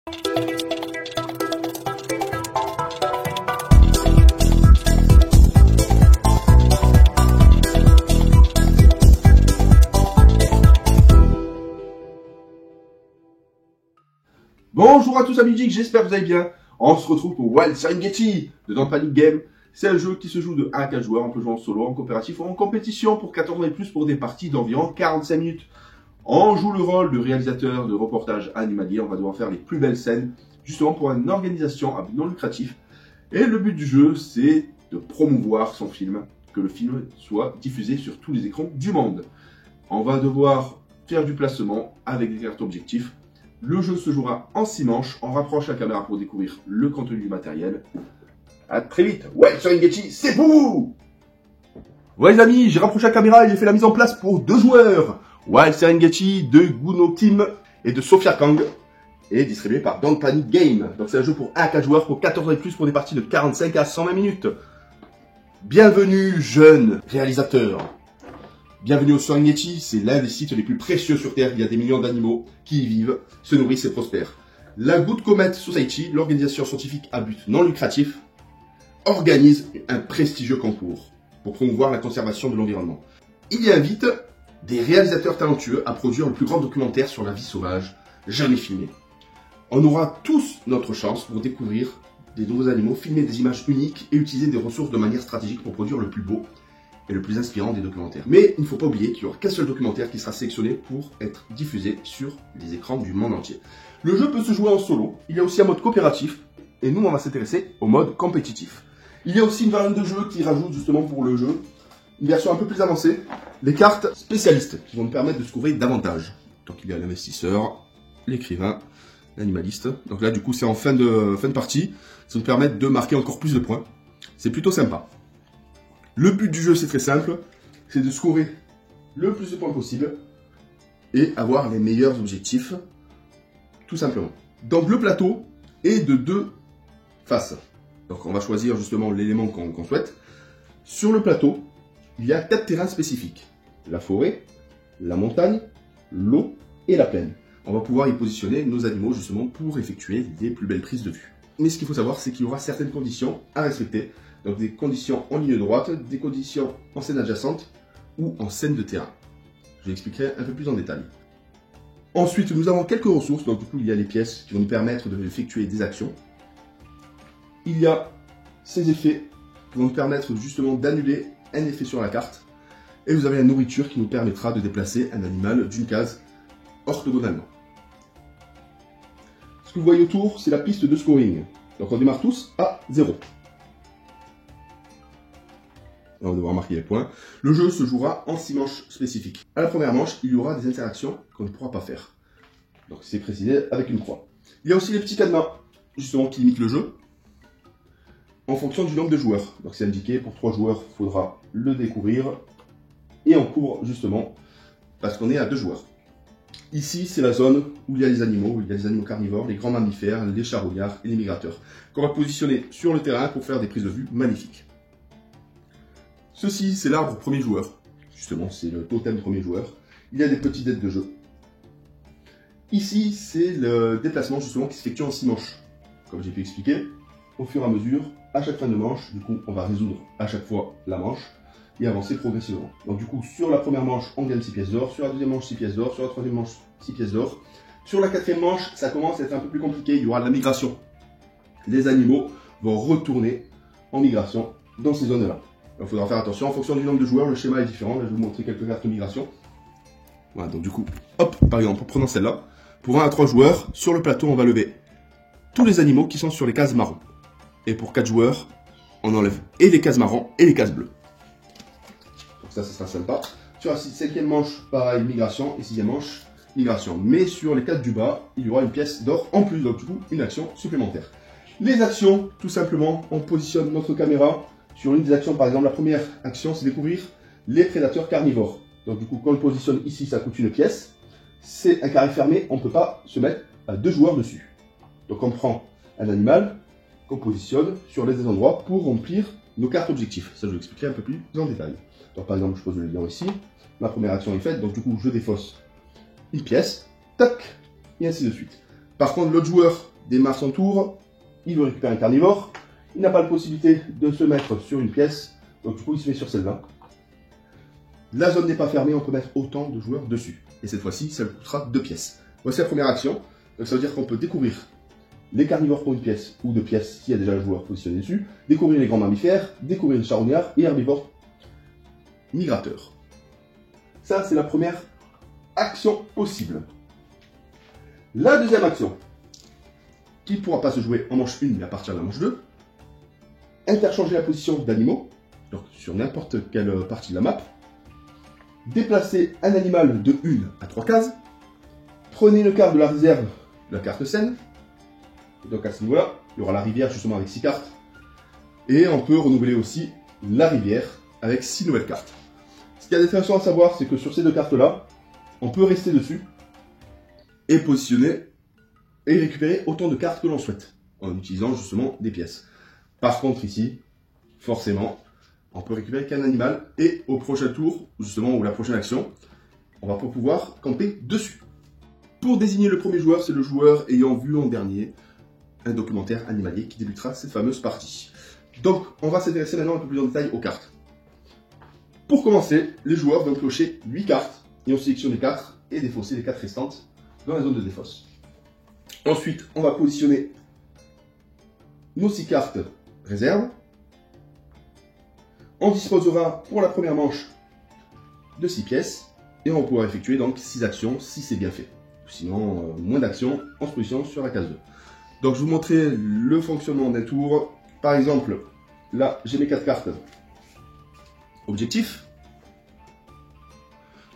Bonjour à tous amis geeks, j'espère que vous allez bien. On se retrouve pour Wild Serengeti de Don't Panic Game. C'est un jeu qui se joue de 1 à 4 joueurs, on peut jouer en solo, en coopératif ou en compétition pour 14 ans et plus pour des parties d'environ 45 minutes. On joue le rôle de réalisateur de reportage animalier, on va devoir faire les plus belles scènes, justement pour une organisation à but non lucratif. Et le but du jeu, c'est de promouvoir son film, que le film soit diffusé sur tous les écrans du monde. On va devoir faire du placement avec des cartes objectifs. Le jeu se jouera en 6 manches, on rapproche la caméra pour découvrir le contenu du matériel. A très vite, Wild Serengeti, c'est vous! Ouais les amis, j'ai rapproché la caméra et j'ai fait la mise en place pour 2 joueurs. Wild Serengeti de Guno Kim et de Sophia Kang, et distribué par Don't Panic Game. Donc c'est un jeu pour 1 à 4 joueurs, pour 14 ans et plus, pour des parties de 45 à 120 minutes. Bienvenue jeunes réalisateurs. Bienvenue au Serengeti, c'est l'un des sites les plus précieux sur Terre. Il y a des millions d'animaux qui y vivent, se nourrissent et prospèrent. La Good Comet Society, l'organisation scientifique à but non lucratif, organise un prestigieux concours pour promouvoir la conservation de l'environnement. Il y invite des réalisateurs talentueux à produire le plus grand documentaire sur la vie sauvage jamais filmé. On aura tous notre chance pour découvrir des nouveaux animaux, filmer des images uniques et utiliser des ressources de manière stratégique pour produire le plus beau et le plus inspirant des documentaires. Mais il ne faut pas oublier qu'il n'y aura qu'un seul documentaire qui sera sélectionné pour être diffusé sur les écrans du monde entier. Le jeu peut se jouer en solo, il y a aussi un mode coopératif, et nous on va s'intéresser au mode compétitif. Il y a aussi une variante de jeu qui rajoute justement pour le jeu une version un peu plus avancée, les cartes spécialistes qui vont nous permettre de se couvrir davantage. Donc il y a l'investisseur, l'écrivain, l'animaliste. Donc là du coup c'est en fin de partie, ça nous permet de marquer encore plus de points. C'est plutôt sympa. Le but du jeu, c'est très simple, c'est de scorer le plus de points possible et avoir les meilleurs objectifs, tout simplement. Donc le plateau est de 2 faces. Donc on va choisir justement l'élément qu'on souhaite. Sur le plateau, il y a 4 terrains spécifiques. La forêt, la montagne, l'eau et la plaine. On va pouvoir y positionner nos animaux justement pour effectuer des plus belles prises de vue. Mais ce qu'il faut savoir, c'est qu'il y aura certaines conditions à respecter. Donc des conditions en ligne droite, des conditions en scène adjacente ou en scène de terrain. Je l'expliquerai un peu plus en détail. Ensuite, nous avons quelques ressources. Donc du coup, il y a les pièces qui vont nous permettre d'effectuer des actions. Il y a ces effets qui vont nous permettre justement d'annuler un effet sur la carte. Et vous avez la nourriture qui nous permettra de déplacer un animal d'une case orthogonalement. Ce que vous voyez autour, c'est la piste de scoring. Donc on démarre tous à 0. On va devoir marquer les points. Le jeu se jouera en 6 manches spécifiques. À la première manche, il y aura des interactions qu'on ne pourra pas faire. Donc c'est précisé avec une croix. Il y a aussi les petits cadenas, justement, qui limitent le jeu en fonction du nombre de joueurs. Donc c'est indiqué, pour 3 joueurs, il faudra le découvrir. Et on court justement parce qu'on est à 2 joueurs. Ici, c'est la zone où il y a les animaux, où il y a les animaux carnivores, les grands mammifères, les charognards et les migrateurs, qu'on va positionner sur le terrain pour faire des prises de vue magnifiques. Ceci, c'est l'arbre premier joueur. Justement, c'est le totem premier joueur. Il y a des petites aides de jeu. Ici, c'est le déplacement justement qui s'effectue en 6 manches. Comme j'ai pu expliquer, au fur et à mesure, à chaque fin de manche, du coup, on va résoudre à chaque fois la manche et avancer progressivement. Donc du coup, sur la première manche, on gagne 6 pièces d'or. Sur la deuxième manche, 6 pièces d'or. Sur la troisième manche, 6 pièces d'or. Sur la quatrième manche, ça commence à être un peu plus compliqué. Il y aura de la migration. Les animaux vont retourner en migration dans ces zones-là. Il faudra faire attention, en fonction du nombre de joueurs, le schéma est différent. Là, je vais vous montrer quelques cartes de migration. Voilà, donc du coup, hop, par exemple, en prenant celle-là, pour 1 à 3 joueurs, sur le plateau, on va lever tous les animaux qui sont sur les cases marron. Et pour 4 joueurs, on enlève et les cases marron et les cases bleues. Donc ça sera sympa. Sur la 5e manche, pareil, migration, et 6e manche, migration. Mais sur les 4 du bas, il y aura une pièce d'or en plus, donc du coup, une action supplémentaire. Les actions, tout simplement, on positionne notre caméra sur une des actions. Par exemple, la première action, c'est découvrir les prédateurs carnivores. Donc du coup, quand on le positionne ici, ça coûte une pièce. C'est un carré fermé, on ne peut pas se mettre à 2 joueurs dessus. Donc on prend un animal qu'on positionne sur les endroits pour remplir nos cartes objectifs. Ça, je vous expliquerai un peu plus en détail. Donc par exemple, je pose le lion ici. Ma première action est faite, donc du coup, je défausse une pièce. Tac, et ainsi de suite. Par contre, l'autre joueur démarre son tour, il veut récupérer un carnivore, il n'a pas la possibilité de se mettre sur une pièce, donc du coup il se met sur celle-là. La zone n'est pas fermée, on peut mettre autant de joueurs dessus. Et cette fois-ci, ça lui coûtera 2 pièces. Voici la première action. Donc ça veut dire qu'on peut découvrir les carnivores pour une pièce, ou 2 pièces s'il y a déjà un joueur positionné dessus, découvrir les grands mammifères, découvrir les charognards et herbivores migrateurs. Ça, c'est la première action possible. La deuxième action, qui ne pourra pas se jouer en manche 1, mais à partir de la manche 2, interchanger la position d'animaux, donc sur n'importe quelle partie de la map, déplacer un animal de 1 à 3 cases, prenez une carte de la réserve de la carte scène, donc à ce niveau-là, il y aura la rivière justement avec 6 cartes, et on peut renouveler aussi la rivière avec 6 nouvelles cartes. Ce qu'il y a d'intéressant à savoir, c'est que sur ces 2 cartes-là, on peut rester dessus et positionner et récupérer autant de cartes que l'on souhaite, en utilisant justement des pièces. Par contre ici, forcément, on peut récupérer qu'un animal, et au prochain tour, justement, ou la prochaine action, on va pas pouvoir camper dessus. Pour désigner le premier joueur, c'est le joueur ayant vu en dernier un documentaire animalier qui débutera cette fameuse partie. Donc, on va s'intéresser maintenant un peu plus en détail aux cartes. Pour commencer, les joueurs vont piocher 8 cartes, et on sélectionne les 4 et défausser les 4 restantes dans la zone de défausse. Ensuite, on va positionner nos 6 cartes réserves. On disposera pour la première manche de 6 pièces, et on va pouvoir effectuer donc 6 actions si c'est bien fait. Sinon, moins d'actions en se positionnant sur la case 2. Donc je vais vous montrer le fonctionnement d'un tour. Par exemple, là j'ai mes 4 cartes objectifs.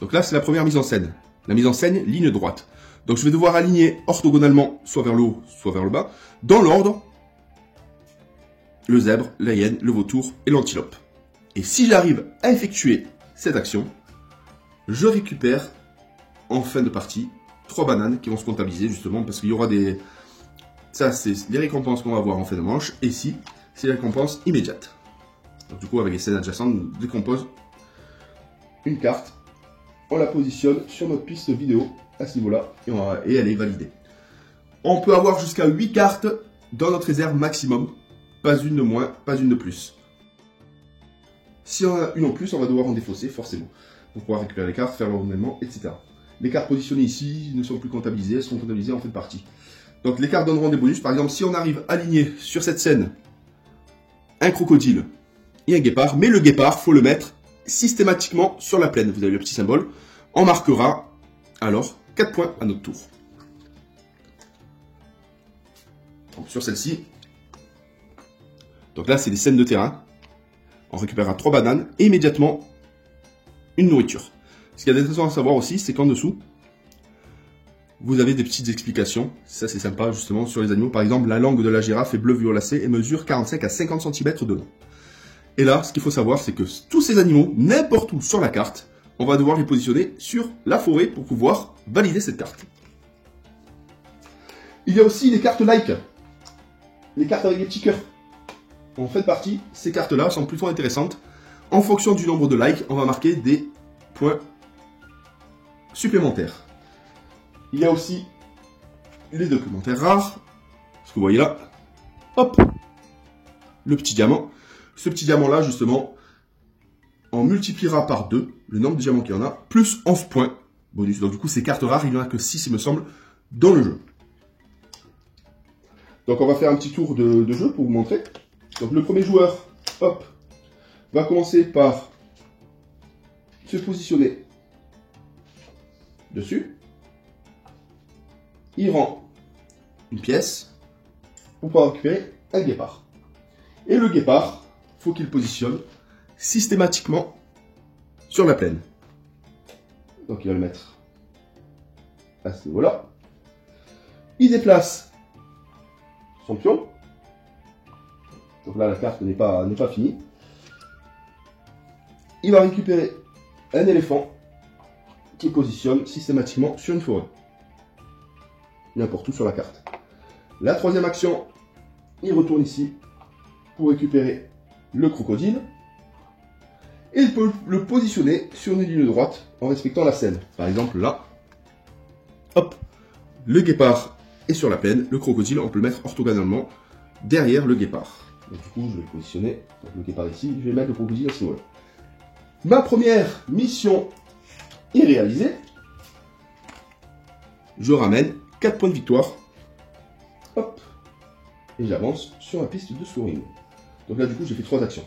Donc là c'est la première mise en scène. La mise en scène, ligne droite. Donc je vais devoir aligner orthogonalement, soit vers le haut, soit vers le bas, dans l'ordre, le zèbre, la hyène, le vautour et l'antilope. Et si j'arrive à effectuer cette action, je récupère en fin de partie 3 bananes qui vont se comptabiliser justement parce qu'il y aura des... Ça c'est les récompenses qu'on va avoir en fin de manche, et ici c'est les récompenses immédiates. Donc du coup avec les scènes adjacentes, on décompose une carte, on la positionne sur notre piste vidéo à ce niveau-là et elle est validée. On peut avoir jusqu'à 8 cartes dans notre réserve maximum, pas une de moins, pas une de plus. Si on a une en plus, on va devoir en défausser forcément pour pouvoir récupérer les cartes, faire le renouvellement, etc. Les cartes positionnées ici ne sont plus comptabilisées, elles seront comptabilisées en fin de partie. Donc les cartes donneront des bonus. Par exemple, si on arrive à aligner sur cette scène un crocodile et un guépard, mais le guépard, faut le mettre systématiquement sur la plaine. Vous avez le petit symbole. On marquera alors 4 points à notre tour. Donc, sur celle-ci, donc là c'est des scènes de terrain. On récupérera 3 bananes et immédiatement une nourriture. Ce qu'il y a d'intéressant à savoir aussi, c'est qu'en dessous, vous avez des petites explications. Ça, c'est sympa, justement, sur les animaux. Par exemple, la langue de la girafe est bleu violacé et mesure 45 à 50 cm de long. Et là, ce qu'il faut savoir, c'est que tous ces animaux, n'importe où sur la carte, on va devoir les positionner sur la forêt pour pouvoir valider cette carte. Il y a aussi les cartes like. Les cartes avec des petits cœurs. En fin de partie, ces cartes-là sont plutôt intéressantes. En fonction du nombre de likes, on va marquer des points supplémentaires. Il y a aussi les documentaires rares. Ce que vous voyez là. Hop. Le petit diamant. Ce petit diamant-là, justement, on multipliera par 2 le nombre de diamants qu'il y en a, plus 11 points bonus. Donc du coup, ces cartes rares, il n'y en a que 6, il me semble, dans le jeu. Donc on va faire un petit tour de jeu pour vous montrer. Donc le premier joueur, hop, va commencer par se positionner dessus. Il rend une pièce pour pouvoir récupérer un guépard. Et le guépard, il faut qu'il positionne systématiquement sur la plaine. Donc il va le mettre à ce niveau-là. Il déplace son pion. Donc là, la carte n'est pas finie. Il va récupérer un éléphant qui positionne systématiquement sur une forêt. N'importe où sur la carte. La troisième action, il retourne ici pour récupérer le crocodile. Et il peut le positionner sur une ligne droite en respectant la scène. Par exemple là, hop, le guépard Et sur la plaine, le crocodile, on peut le mettre orthogonalement derrière le guépard. Donc, du coup, je vais le positionner. Donc, le guépard ici, je vais mettre le crocodile à ce niveau-là. Ma première mission est réalisée. Je ramène 4 points de victoire. Hop. Et j'avance sur la piste de scoring. Donc là, du coup, j'ai fait 3 actions.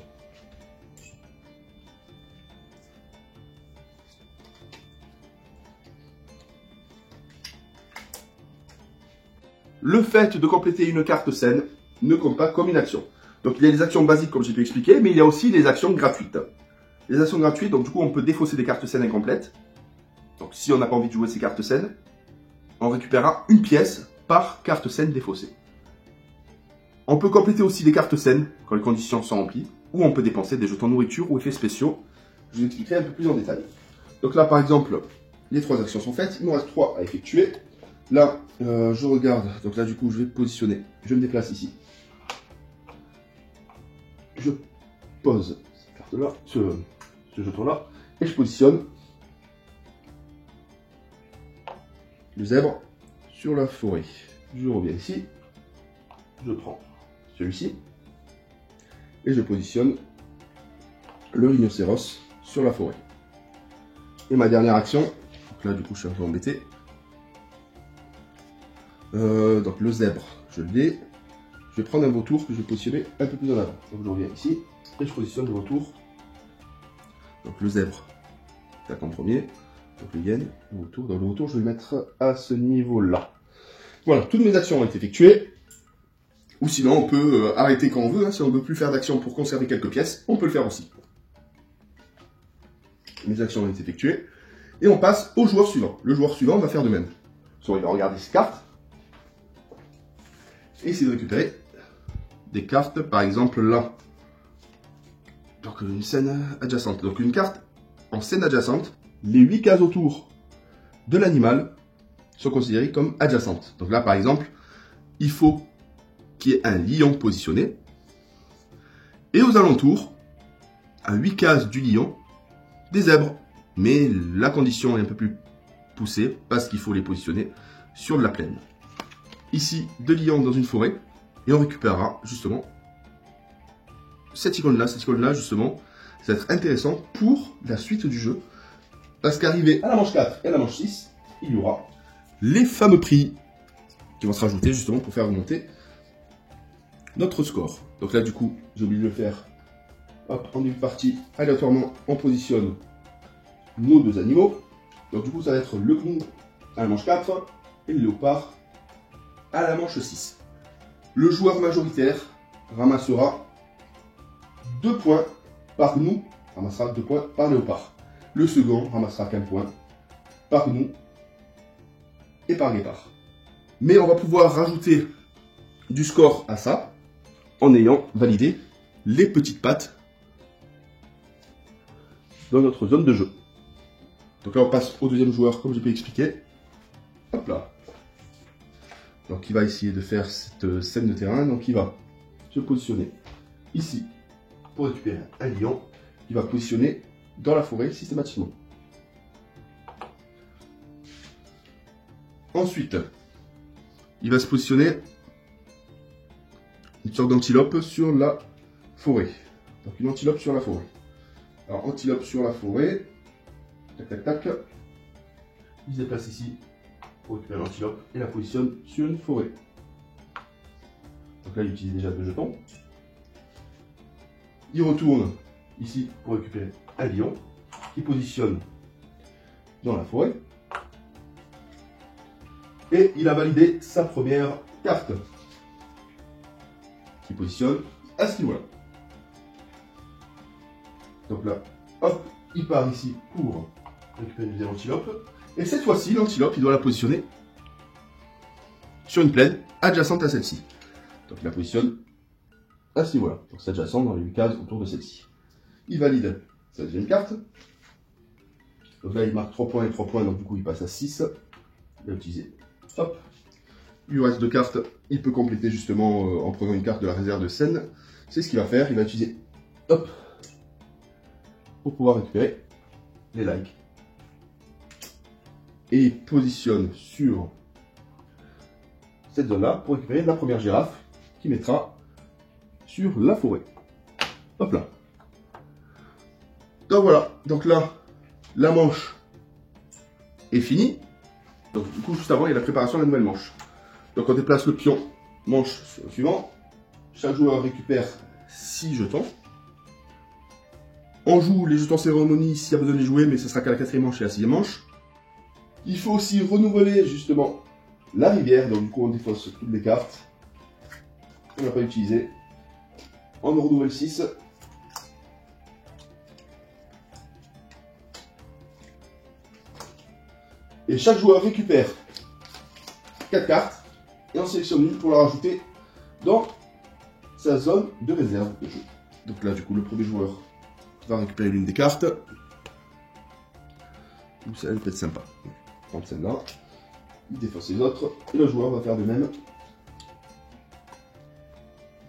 Le fait de compléter une carte scène ne compte pas comme une action. Donc il y a les actions basiques comme j'ai pu expliquer, mais il y a aussi les actions gratuites. Les actions gratuites, donc du coup on peut défausser des cartes scènes incomplètes. Donc si on n'a pas envie de jouer ces cartes scènes, on récupérera une pièce par carte scène défaussée. On peut compléter aussi des cartes scènes quand les conditions sont remplies, ou on peut dépenser des jetons nourriture ou effets spéciaux. Je vous expliquerai un peu plus en détail. Donc là par exemple, les 3 actions sont faites, il me reste 3 à effectuer. Là, je regarde, donc là du coup je vais positionner, je me déplace ici. Je pose cette carte-là, ce jeton-là, et je positionne le zèbre sur la forêt. Je reviens ici, je prends celui-ci, et je positionne le rhinocéros sur la forêt. Et ma dernière action, donc là du coup je suis un peu embêté, donc le zèbre, je l'ai. Je vais prendre un vautour que je vais positionner un peu plus en avant. Donc je reviens ici et je positionne le vautour. Donc le zèbre, tac en premier. Donc le hyène, le vautour. Dans le vautour, je vais le mettre à ce niveau-là. Voilà, toutes mes actions ont été effectuées. Ou sinon, on peut arrêter quand on veut. Hein. Si on ne veut plus faire d'action pour conserver quelques pièces, on peut le faire aussi. Mes actions ont été effectuées. Et on passe au joueur suivant. Le joueur suivant va faire de même. Soit il va regarder ses cartes. Et essayer de récupérer des cartes, par exemple là. Donc une scène adjacente. Donc une carte en scène adjacente, les 8 cases autour de l'animal sont considérées comme adjacentes. Donc là par exemple, il faut qu'il y ait un lion positionné. Et aux alentours, à 8 cases du lion, des zèbres. Mais la condition est un peu plus poussée parce qu'il faut les positionner sur de la plaine. Ici, 2 lions dans une forêt. Et on récupérera justement cette icône-là. Cette icône-là, justement, ça va être intéressant pour la suite du jeu. Parce qu'arrivé à la manche 4 et à la manche 6, il y aura les fameux prix qui vont se rajouter justement pour faire remonter notre score. Donc là, du coup, j'ai oublié de le faire. Hop, en début de partie, aléatoirement, on positionne nos 2 animaux. Donc du coup, ça va être le clown à la manche 4 et le léopard à la manche 6. Le joueur majoritaire ramassera 2 points par nous, ramassera 2 points par léopard. Le second ramassera qu'un point par nous et par guépard. Mais on va pouvoir rajouter du score à ça en ayant validé les petites pattes dans notre zone de jeu. Donc là on passe au deuxième joueur comme j'ai pu expliquer. Hop là. Donc il va essayer de faire cette scène de terrain. Donc il va se positionner ici pour récupérer un lion. Il va positionner dans la forêt systématiquement. Ensuite, il va se positionner une sorte d'antilope sur la forêt. Donc une antilope sur la forêt. Alors antilope sur la forêt. Tac tac tac. Il se déplace ici pour récupérer l'antilope et la positionne sur une forêt. Donc là, il utilise déjà 2 jetons. Il retourne ici pour récupérer un lion qui positionne dans la forêt. Et il a validé sa première carte qui positionne à ce niveau-là. Donc là, hop, il part ici pour récupérer une deuxième antilope. Et cette fois-ci, l'antilope, il doit la positionner sur une plaine adjacente à celle-ci. Donc il la positionne à ce niveau-là. Donc c'est adjacent dans les 8 cases autour de celle-ci. Il valide sa deuxième carte. Donc là, il marque 3 points et 3 points, donc du coup, il passe à 6. Il va utiliser. Hop. Il lui reste 2 cartes. Il peut compléter justement en prenant une carte de la réserve de scène. C'est ce qu'il va faire. Il va utiliser. Hop. Pour pouvoir récupérer les likes. Et il positionne sur cette zone-là pour récupérer la première girafe qui mettra sur la forêt. Hop là. Donc voilà, donc là, la manche est finie. Donc du coup, juste avant, il y a la préparation de la nouvelle manche. Donc on déplace le pion manche sur le suivant. Chaque joueur récupère 6 jetons. On joue les jetons cérémonie s'il y a besoin de les jouer, mais ce sera qu'à la 4e manche et la 6e manche. Il faut aussi renouveler justement la rivière, donc du coup on défausse toutes les cartes. On n'a pas utilisé. On en renouvelle 6. Et chaque joueur récupère 4 cartes et on sélectionne une pour la rajouter dans sa zone de réserve de jeu. Donc là, du coup, le premier joueur va récupérer l'une des cartes. Ou celle peut être sympa. On va prendre celle-là. Il défausse les autres. Et le joueur va faire de même.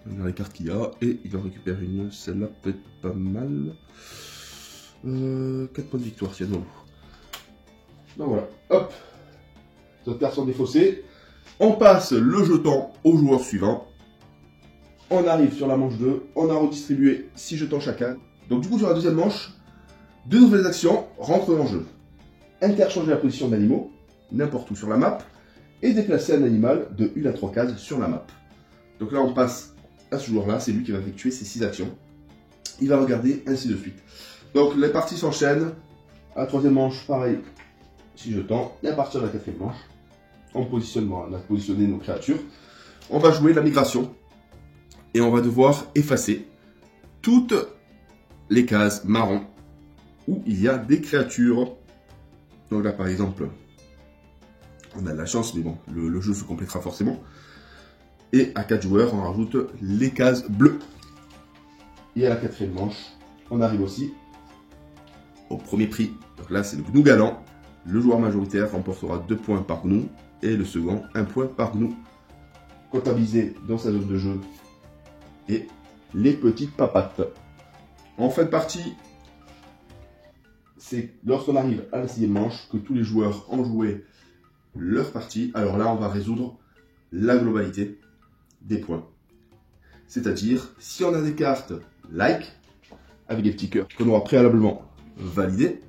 Il regarde les cartes qu'il y a. Et il en récupère une. Celle-là peut être pas mal. 4 points de victoire, tiens, non. Donc voilà, hop, les autres cartes sont défaussées. On passe le jeton au joueur suivant. On arrive sur la manche 2. On a redistribué 6 jetons chacun. Donc du coup, sur la deuxième manche, 2 nouvelles actions rentrent en jeu. Interchanger la position d'animaux, n'importe où sur la map, et déplacer un animal de 1 à 3 cases sur la map. Donc là, on passe à ce joueur-là, c'est lui qui va effectuer ces 6 actions. Il va regarder ainsi de suite. Donc les parties s'enchaînent. À la troisième manche, pareil. 6 jetons, et à partir de la 4e manche, on a positionné nos créatures, on va jouer la migration, et on va devoir effacer toutes les cases marron où il y a des créatures. Donc là par exemple, on a de la chance, mais bon, le jeu se complétera forcément. Et à 4 joueurs, on rajoute les cases bleues. Et à la 4e manche, on arrive aussi au premier prix. Donc là c'est le gnou galant. Le joueur majoritaire remportera 2 points par gnou et le second 1 point par gnou. Comptabilisé dans sa zone de jeu. Et les petites papates. En fin de partie, c'est lorsqu'on arrive à la 6e manche que tous les joueurs ont joué leur partie. Alors là, on va résoudre la globalité des points. C'est-à-dire, si on a des cartes like, avec des petits cœurs qu'on aura préalablement validés,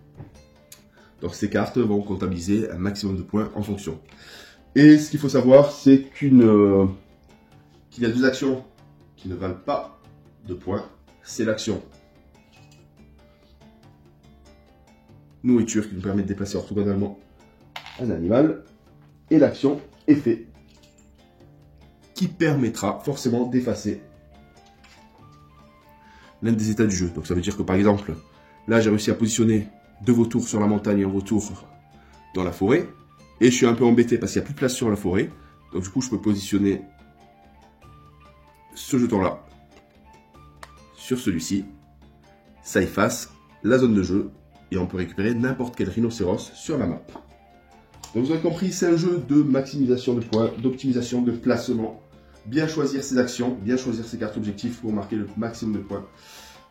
donc ces cartes vont comptabiliser un maximum de points en fonction. Et ce qu'il faut savoir, c'est qu'il y a 2 actions qui ne valent pas de points. C'est l'action nourriture qui nous permet de déplacer orthogonalement un animal. Et l'action effet qui permettra forcément d'effacer l'un des états du jeu. Donc ça veut dire que par exemple, là j'ai réussi à positionner 2 vautours sur la montagne et un vautour dans la forêt. Et je suis un peu embêté parce qu'il n'y a plus de place sur la forêt. Donc du coup, je peux positionner ce jeton-là sur celui-ci. Ça efface la zone de jeu. Et on peut récupérer n'importe quel rhinocéros sur la map. Donc vous avez compris, c'est un jeu de maximisation de points, d'optimisation de placement. Bien choisir ses actions, bien choisir ses cartes objectifs pour marquer le maximum de points.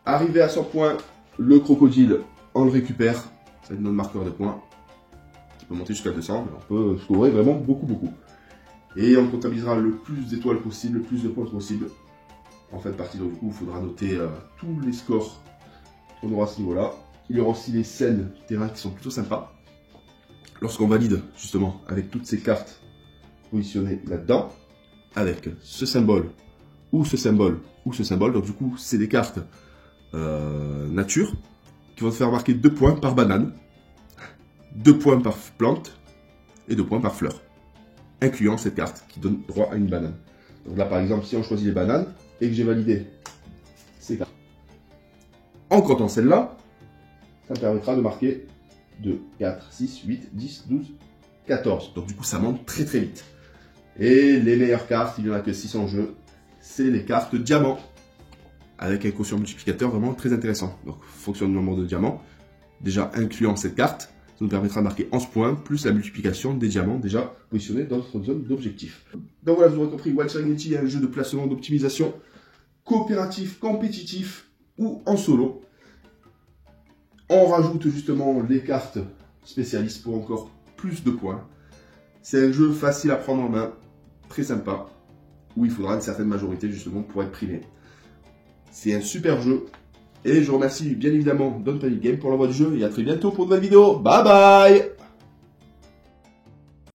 Arrivé à 100 points, le crocodile, on le récupère. Ça va être notre marqueur de points. Qui peut monter jusqu'à 200, mais on peut scorer vraiment beaucoup. Et on comptabilisera le plus d'étoiles possible, le plus de points possible. En fin de partie, donc du coup, il faudra noter tous les scores qu'on aura à ce niveau-là. Il y aura aussi les scènes du terrain qui sont plutôt sympas. Lorsqu'on valide, justement, avec toutes ces cartes positionnées là-dedans, avec ce symbole, ou ce symbole, ou ce symbole. Donc du coup, c'est des cartes nature qui vont te faire marquer 2 points par banane, 2 points par plante et 2 points par fleur, incluant cette carte qui donne droit à une banane. Donc là, par exemple, si on choisit les bananes et que j'ai validé ces cartes, en comptant celle-là, ça me permettra de marquer 2, 4, 6, 8, 10, 12, 14. Donc du coup, ça monte très vite. Et les meilleures cartes, il n'y en a que 6 en jeu, c'est les cartes diamant, avec un quotient multiplicateur vraiment très intéressant. Donc, fonction du nombre de diamants, déjà incluant cette carte, ça nous permettra de marquer 11 points, plus la multiplication des diamants déjà positionnés dans notre zone d'objectif. Donc voilà, vous aurez compris, Wild Serengeti est un jeu de placement d'optimisation coopératif, compétitif ou en solo. On rajoute justement les cartes spécialistes pour encore plus de points. C'est un jeu facile à prendre en main, très sympa, où il faudra une certaine majorité justement pour être primé. C'est un super jeu. Et je remercie bien évidemment Don't Panic Game pour l'envoi du jeu. Et à très bientôt pour de nouvelles vidéos. Bye bye!